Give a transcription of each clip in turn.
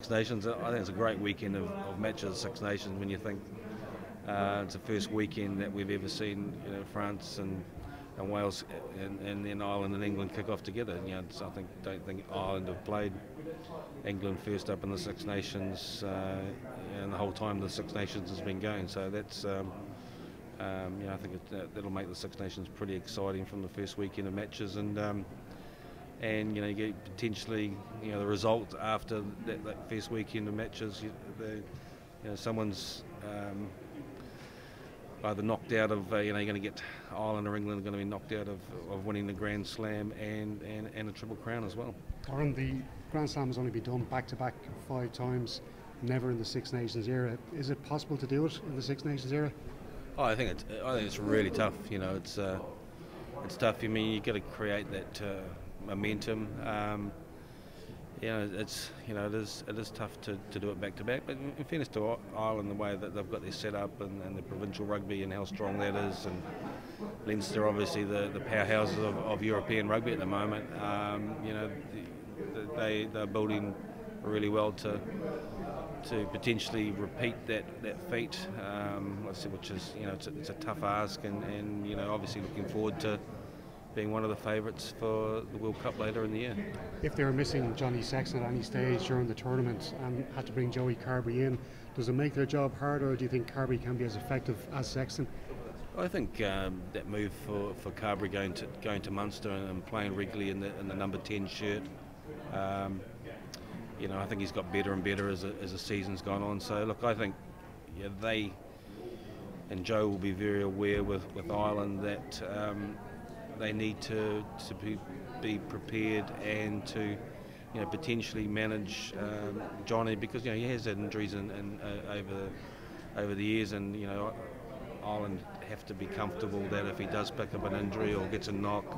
Six Nations, I think it's a great weekend of matches, Six Nations, when you think it's the first weekend that we've ever seen France and Wales and then Ireland and England kick off together. So don't think Ireland have played England first up in the Six Nations and the whole time the Six Nations has been going. So that's I think that'll make the Six Nations pretty exciting from the first weekend of matches, and you get potentially the result after that first weekend of matches. Someone's either knocked out of you're going to get Ireland or England are going to be knocked out of winning the Grand Slam and a Triple Crown as well. Aaron, the Grand Slam has only been done back to back 5 times, never in the Six Nations era. Is it possible to do it in the Six Nations era? Oh, I think it's really tough. It's tough. I mean, you've got to create that momentum. It is tough to do it back to back. But in fairness to Ireland, the way that they've got their setup and the provincial rugby and how strong that is, and Leinster obviously the powerhouses of European rugby at the moment. They're building really well to potentially repeat that feat, which is it's a tough ask, and obviously looking forward to being one of the favourites for the World Cup later in the year. If they were missing Johnny Sexton at any stage during the tournament and had to bring Joey Carbery in, does it make their job harder, or do you think Carbery can be as effective as Sexton? I think that move for Carbery going to Munster and playing regularly in the number 10 shirt, I think he's got better and better as the season's gone on. So look, I think they and Joe will be very aware with Ireland that they need to be prepared and to potentially manage Johnny, because he has had injuries over the years, and Ireland have to be comfortable that if he does pick up an injury or gets a knock,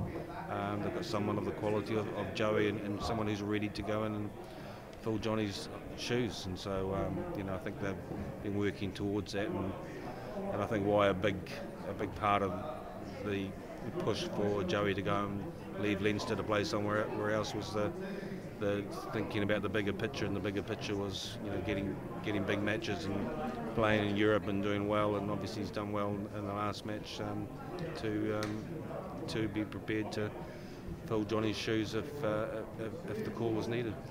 they've got someone of the quality of Joey and someone who's ready to go in and fill Johnny's shoes. And so I think they've been working towards that, and I think why a big part of the push for Joey to go and leave Leinster to play somewhere else was the thinking about the bigger picture, and the bigger picture was getting big matches and playing in Europe and doing well, and obviously he's done well in the last match, to be prepared to fill Johnny's shoes if the call was needed.